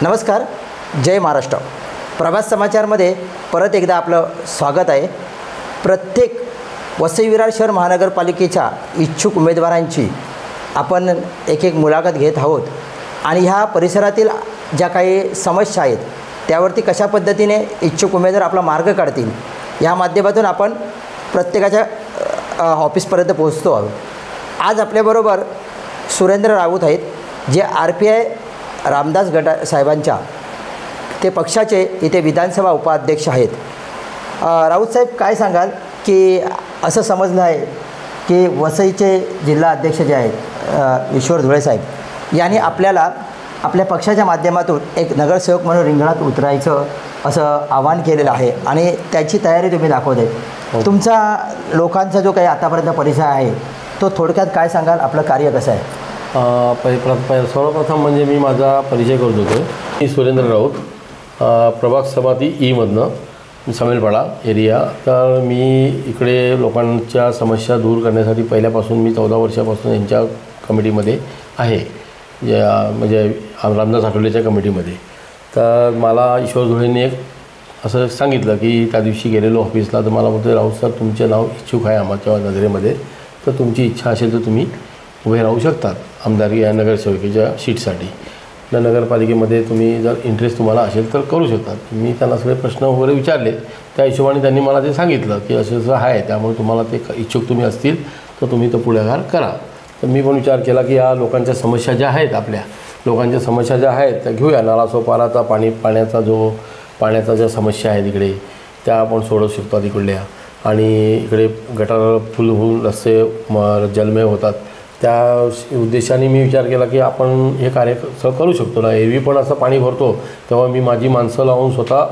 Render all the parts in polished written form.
नमस्कार, जय महाराष्ट्र. प्रभास समाचारमध्ये परत एकदा आपलं स्वागत आहे. प्रत्येक वसई विरार शहर महानगरपालिकेच्या इच्छुक उमेदवारांची आपण एक मुलाखत घेत आहोत आणि ह्या परिसरातील ज्या काही समस्या आहेत त्यावरती कशा पद्धतीने इच्छुक उमेदवार आपला मार्ग काढतील या माध्यमातून आपण प्रत्येकाच्या ऑफिसपर्यंत पोहोचतो आहोत. आज आपल्याबरोबर सुरेंद्र राऊत आहेत, जे RPI रामदास गट साहेबांच्या ते पक्षाचे इथे विधानसभा उपाध्यक्ष आहेत. राऊत साहेब, काय सांगाल की असं समजलं आहे की वसईचे जिल्हा अध्यक्ष जे आहेत ईश्वर धुळे साहेब यांनी आपल्याला आपल्या पक्षाच्या माध्यमातून एक नगरसेवक म्हणून रिंगणात उतरायचं असं आवाहन केलेलं आहे आणि त्याची तयारी तुम्ही दाखवत आहे. तुमचा लोकांचा जो काही आतापर्यंत परिचय आहे तो थोडक्यात काय सांगाल? आपलं कार्य कसं आहे? सर्वप्रथम म्हणजे मी माझा परिचय करत होतो. मी सुरेंद्र राऊत, प्रभाग समिती ईमधनं समेलपाडा एरिया. तर मी इकडे लोकांच्या समस्या दूर करण्यासाठी पहिल्यापासून मी 14 वर्षापासून यांच्या कमिटीमध्ये आहे, म्हणजे रामदास आठवलेच्या कमिटीमध्ये. तर मला ईश्वर धुळेंनी एक असं सांगितलं की त्या दिवशी गेलेलो ऑफिसला, तर मला बोलतो, राऊत सर तुमचे नाव इच्छुक आहे आमच्या नजरेमध्ये, तर तुमची इच्छा असेल तर तुम्ही उभे राहू शकतात आमदारकी या नगरसेवकीच्या सीटसाठी. नगरपालिकेमध्ये तुम्ही जर इंटरेस्ट तुम्हाला असेल तर करू शकतात. मी त्यांना सगळे प्रश्न वगैरे विचारले, त्या हिशोबाने त्यांनी मला ते सांगितलं की असं असं आहे, त्यामुळे तुम्हाला ते इच्छुक तुम्ही असतील तर तुम्ही तो पुढाकार करा. तर मी पण विचार केला की या लोकांच्या समस्या ज्या आहेत, आपल्या लोकांच्या समस्या ज्या आहेत त्या घेऊया. नालासोपाराचा पाण्याचा ज्या समस्या आहेत इकडे त्या आपण सोडवू शकतो तिकडल्या, आणि इकडे गटार फुल होऊन रस्ते जलमय होतात. त्या उद्देशाने मी विचार केला की आपण हे कार्य करू शकतो ना. एरवी पण असं पाणी भरतो तेव्हा मी माझी माणसं लावून स्वतः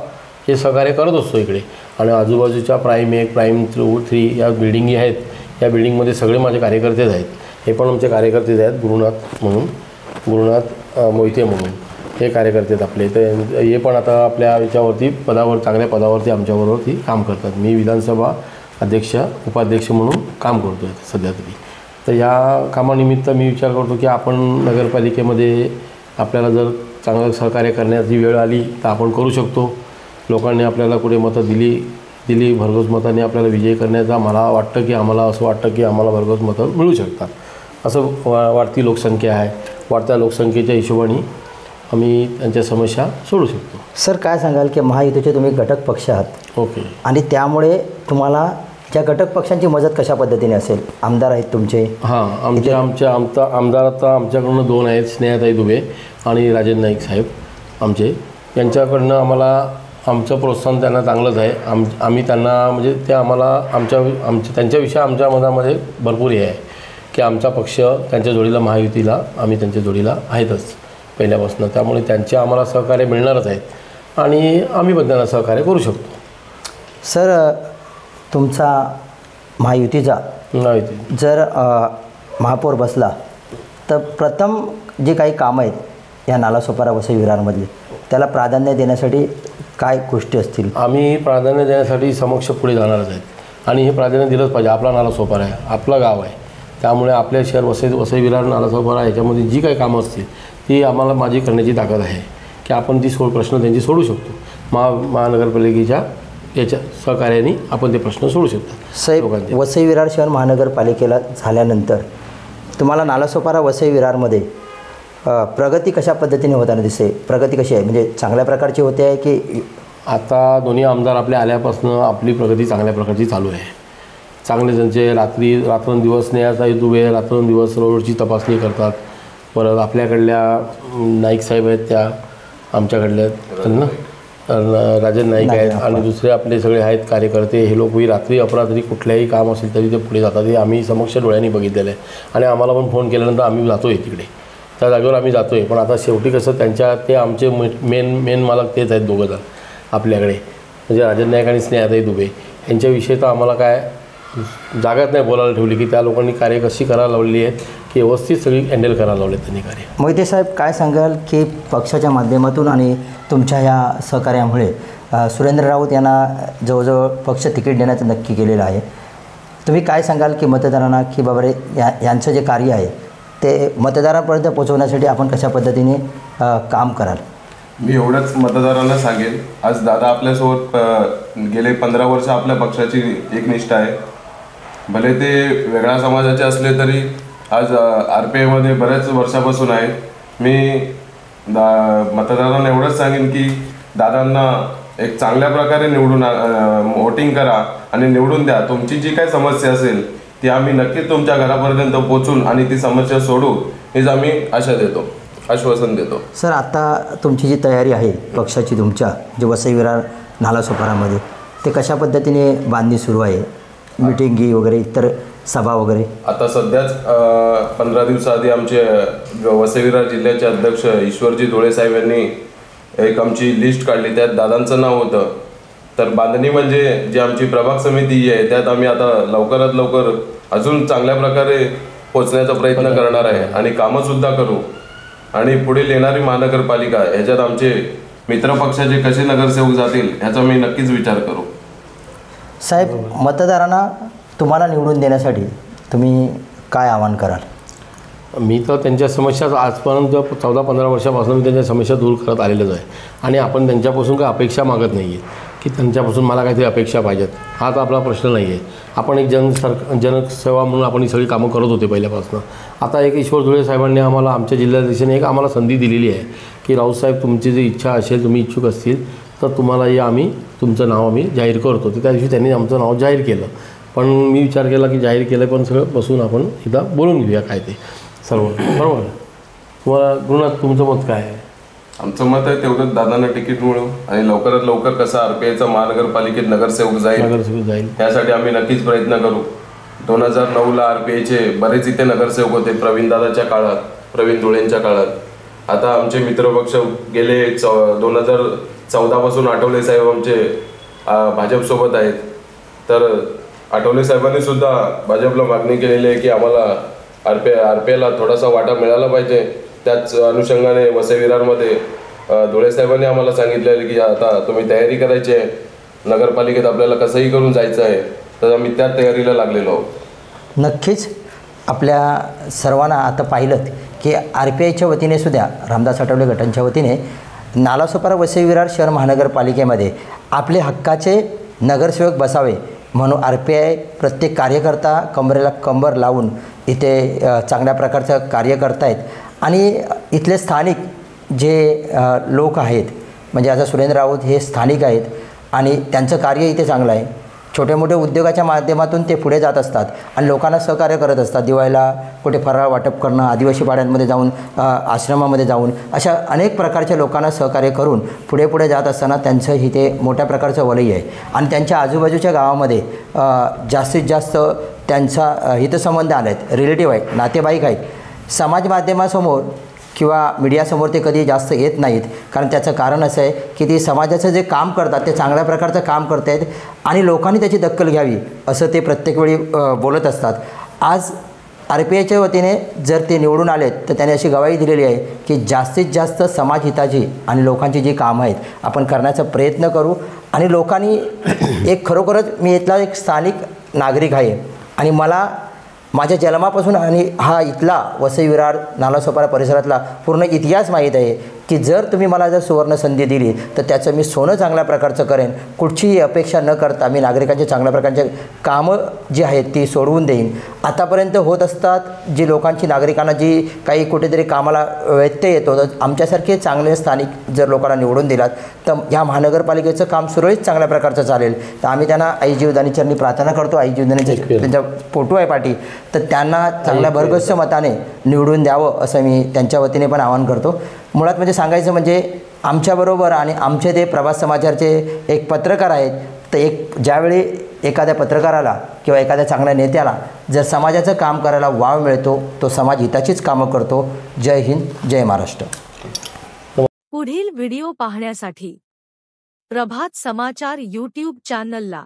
हे सहकार्य करत असतो इकडे. आणि आजूबाजूच्या प्राईम 1, प्राईम 3 या बिल्डिंगी आहेत, या बिल्डिंगमध्ये सगळे माझे कार्यकर्तेच आहेत. हे पण आमचे कार्यकर्तेच आहेत, गुरुनाथ मोहिते म्हणून हे कार्यकर्ते आहेत आपले. तर हे पण आता आपल्या याच्यावरती चांगल्या पदावरती आमच्याबरोबरती काम करतात. मी विधानसभा अध्यक्ष उपाध्यक्ष म्हणून काम करतो आहे सध्या तरी. तर या कामानिमित्त मी विचार करतो की आपण नगरपालिकेमध्ये आपल्याला जर चांगलं सहकार्य करण्याची वेळ आली तर आपण करू शकतो. लोकांनी आपल्याला कुठे मतं दिली भरघोस मताने आपल्याला विजय करण्याचा आम्हाला वाटतं की आम्हाला भरघोस मतं मिळू शकतात. असं वाढती लोकसंख्या आहे, वाढत्या लोकसंख्येच्या हिशोबाने आम्ही त्यांच्या समस्या सोडू शकतो. सर, काय सांगाल की महायुतीचे तुम्ही घटक पक्ष आहात, ओके, आणि त्यामुळे तुम्हाला ज्या घटक पक्षांची मदत कशा पद्धतीने असेल? आमदार आहेत तुमचे. आमच्या आमदार आता आमच्याकडून 2 आहेत, स्नेहाताई दुबे आणि राजेंद्र नाईक साहेब आमचे. यांच्याकडनं आम्हाला आमचं प्रोत्साहन त्यांना चांगलंच आहे. आम्ही त्यांना म्हणजे ते आम्हाला त्यांच्याविषयी आमच्या मनामध्ये भरपूर हे आहे की आमचा पक्ष त्यांच्या जोडीला, महायुतीला आम्ही त्यांच्या जोडीला आहेतच पहिल्यापासून. त्यामुळे त्यांचे आम्हाला सहकार्य मिळणारच आहेत आणि आम्ही पण त्यांना सहकार्य करू शकतो. सर, तुमचा महायुतीचा जर महापौर बसला तर प्रथम जे काही कामं आहेत या नालासोपारा वसई विरारमधले, त्याला प्राधान्य देण्यासाठी काय गोष्टी असतील? आम्ही प्राधान्य देण्यासाठी समक्ष पुढे जाणारच आहेत आणि हे प्राधान्य दिलंच पाहिजे. आपला नालासोपारा आहे, आपलं गाव आहे, त्यामुळे आपल्या शहर वसई विरार नालासोपारा ह्याच्यामध्ये जी काही कामं असतील ती आम्हाला माझी करण्याची ताकद आहे की आपण ती प्रश्न त्यांची सोडू शकतो. महानगरपालिकेच्या याच्या सहकार्याने आपण ते प्रश्न सोडू शकतो. साहेब, वसई विरार शहर महानगरपालिकेला झाल्यानंतर तुम्हाला नालासोपारा वसई विरारमध्ये प्रगती कशा पद्धतीने होताना दिसते? प्रगती कशी आहे, म्हणजे चांगल्या प्रकारची होते आहे की? आता दोन्ही आमदार आपल्या आल्यापासून आपली प्रगती चांगल्या प्रकारची चालू आहे. चांगले त्यांचे रात्रंदिवस स्नेहाताई दुबे रात्रंदिवस रोडची तपासणी करतात. परत आपल्याकडल्या नाईक साहेब आहेत, त्या आमच्याकडल्या ना राजेंद्र नाईक आहेत, आणि दुसरे आपले सगळे आहेत कार्यकर्ते. हे लोक रात्री अपरात्री कुठल्याही काम असेल तरी ते पुढे जातात. हे आम्ही समक्ष डोळ्यांनी बघितलेलं आहे आणि आम्हाला पण फोन केल्यानंतर आम्ही जातो आहे तिकडे, त्या जागेवर आम्ही जातो आहे. पण आता शेवटी कसं ते आमचे मेन मालक तेच आहेत दोघंजण आपल्याकडे, म्हणजे राजेंद्र नाईक आणि स्नेहाताई दुबे. यांच्याविषयी तर आम्हाला काय जागाच नाही बोलायला ठेवली की त्या लोकांनी कार्य कशी करायला लावली आहेत की व्यवस्थित सगळी हँडल करायला लावले त्यांनी कार्य. मोहिते साहेब, काय सांगाल की पक्षाच्या माध्यमातून आणि तुमच्या ह्या सहकार्यामुळे सुरेंद्र राऊत यांना जवळजवळ पक्ष तिकीट देण्याचं नक्की केलेलं आहे. तुम्ही काय सांगाल की मतदारांना की बाबा रे यांचं जे कार्य आहे ते मतदारांपर्यंत पोहोचवण्यासाठी आपण कशा पद्धतीने काम कराल? मी एवढंच मतदारांना सांगेन, आज दादा आपल्यासोबत गेले 15 वर्ष आपल्या पक्षाची एक निष्ठा आहे. भले ते वेगळ्या समाजाचे असले तरी आज RPIमध्ये बऱ्याच वर्षापासून आहेत. मी मतदारांना एवढंच सांगेन की दादांना एक चांगल्या प्रकारे निवडून वोटिंग करा आणि निवडून द्या. तुमची जी काही समस्या असेल ती आम्ही नक्कीच तुमच्या घरापर्यंत पोहोचून आणि ती समस्या सोडू हेच आम्ही आश्वासन देतो. सर, आता तुमची जी तयारी आहे पक्षाची तुमच्या जे वसई विरार नालासोपारामध्ये, ते कशा पद्धतीने बांधणी सुरू आहे? मिटिंगी वगैरे, इतर सभा वगैरे? आता सध्याच 15 दिवसाआधी आमचे वसई विरार जिल्ह्याचे अध्यक्ष ईश्वरजी धुळे साहेब यांनी एक आमची लिस्ट काढली. त्यात दादांचं नाव होतं. तर बांधणी म्हणजे जी आमची प्रभाग समिती आहे त्यात आम्ही आता लवकरात लवकर अजून चांगल्या प्रकारे पोचण्याचा प्रयत्न करणार आहे आणि कामंसुद्धा करू. आणि पुढील येणारी महानगरपालिका ह्याच्यात आमचे मित्रपक्षाचे कसे नगरसेवक जातील ह्याचा मी नक्कीच विचार करू. साहेब, मतदारांना तुम्हाला निवडून देण्यासाठी तुम्ही काय आवाहन कराल? मी तर त्यांच्या समस्या आजपर्यंत 14-15 वर्षापासून मी त्यांच्या समस्या दूर करत आलेलोच आहे आणि आपण त्यांच्यापासून काही अपेक्षा मागत नाही आहे की त्यांच्यापासून मला काहीतरी अपेक्षा पाहिजेत. हा तर आपला प्रश्न नाही आहे. आपण एक जनसेवा म्हणून आपण ही सगळी कामं करत होते पहिल्यापासून. आता एक ईश्वर धुळे साहेबांनी आम्हाला आमच्या जिल्ह्याध्यक्षाने एक आम्हाला संधी दिलेली आहे की राऊतसाहेब, तुमची जी इच्छा असेल, तुम्ही इच्छुक असतील तर तुम्हाला या आम्ही तुमचं नाव आम्ही जाहीर करतो. तर त्या दिवशी त्यांनी आमचं नाव जाहीर केलं. पण मी विचार केला की जाहीर केलं पण सगळं बसून आपण इथं बोलून घेऊया काय ते सर्व. बरोबर. तुम्हाला गुरुनाथ, तुमचं मत काय आहे? आमचं मत आहे तेवढंच दादांना तिकीट मिळू आणि लवकरात लवकर कसं RPIचा महानगरपालिकेत नगरसेवक जाईल यासाठी आम्ही नक्कीच प्रयत्न करू. 2009ला RPIचे बरेच इथे नगरसेवक होते, प्रवीण दादाच्या काळात, प्रवीण धुळेंच्या काळात. आता आमचे मित्रपक्ष गेले 2014 पासून आठवले साहेब आमचे भाजपसोबत आहेत. तर आठवले साहेबांनी सुद्धा भाजपला मागणी केलेली आहे की आम्हाला RPIला थोडासा वाटा मिळाला पाहिजे. त्याच अनुषंगाने वसई विरारमध्ये धुळे साहेबांनी आम्हाला सांगितलेलं की आता तुम्ही तयारी करायची आहे, नगरपालिकेत आपल्याला कसंही करून जायचं आहे. तर आम्ही त्या तयारीला लागलेलो आहोत. नक्कीच आपल्या सर्वांना आता पाहिलं की RPIच्या वतीने सुद्धा रामदास आठवले गटांच्या वतीने नालासोपारा वसई विरार शहर महानगरपालिकेमध्ये आपले हक्काचे नगरसेवक बसावे म्हणून RPI प्रत्येक कार्यकर्ता कंबरेला कंबर लावून इथे चांगल्या प्रकारचं कार्य करतायत. आणि इथले स्थानिक जे लोक आहेत, म्हणजे आता सुरेंद्र राऊत हे स्थानिक आहेत आणि त्यांचं कार्य इथे चांगलं आहे. छोटे मोठे उद्योगाच्या माध्यमातून ते पुढे जात असतात आणि लोकांना सहकार्य करत असतात. दिवाळीला कुठे फराळ वाटप करणं, आदिवासी पाड्यांमध्ये जाऊन, आश्रमामध्ये जाऊन, अशा अनेक प्रकारच्या लोकांना सहकार्य करून पुढे जात असताना त्यांचं इथे मोठ्या प्रकारचं वलय आहे. आणि त्यांच्या आजूबाजूच्या गावामध्ये जास्तीत जास्त त्यांचा हितसंबंध आले आहेत, रिलेटिव्ह आहेत, नातेवाईक आहेत. समाज माध्यमासमोर किंवा मीडियासमोर ते कधी जास्त येत नाहीत. कारण त्याचं कारण असं आहे की ते समाजाचं जे काम करतात ते चांगल्या प्रकारचं काम करत आहेत आणि लोकांनी त्याची दखल घ्यावी असं ते प्रत्येक वेळी बोलत असतात. आज RPIच्या वतीने जर ते निवडून आलेत तर त्यांनी अशी गवाही दिलेली आहे की जास्तीत जास्त समाजहिताची आणि लोकांची जी कामं आहेत आपण करण्याचा प्रयत्न करू. आणि लोकांनी एक खरोखरच मी इथला एक स्थानिक नागरिक आहे आणि मला माझ्या जन्मापासून आणि हा इथला वसई विरार नालासोपारा परिसरातला पूर्ण इतिहास माहीत आहे की जर तुम्ही मला जर सुवर्ण संधी दिली तर त्याचं मी सोनं चांगल्या प्रकारचं करेन. कुठचीही अपेक्षा न करता मी नागरिकांचे चांगल्या प्रकारचे कामं जी आहेत ती सोडवून देईन. आतापर्यंत होत असतात जी लोकांची, नागरिकांना जी काही कुठेतरी कामाला व्यत्यय येतो, तर आमच्यासारखे चांगले स्थानिक जर लोकांना निवडून दिलात तर ह्या महानगरपालिकेचं काम सुरळीत चांगल्या प्रकारचं चालेल. तर आम्ही त्यांना आई जीवदानी चरणी प्रार्थना करतो. आई जीवदानीचे त्यांचा फोटो आहे पाठी, तर त्यांना चांगल्या भरघोस मताने निवडून द्यावं असं मी त्यांच्या वतीने पण आवाहन करतो. मुळात म्हणजे सांगायचं म्हणजे आमच्याबरोबर आणि आमचे ते प्रभास समाचारचे एक पत्रकार आहेत. तर ज्यावेळी एखाद्या पत्रकाराला किंवा एखाद्या चांगल्या नेत्याला जर समाजाचं काम करायला वाव मिळतो तो समाज हिताचीच कामं करतो. जय हिंद, जय महाराष्ट्र. पुढील व्हिडिओ पाहण्यासाठी प्रभात समाचार YouTube चॅनलला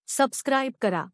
सबस्क्राईब करा.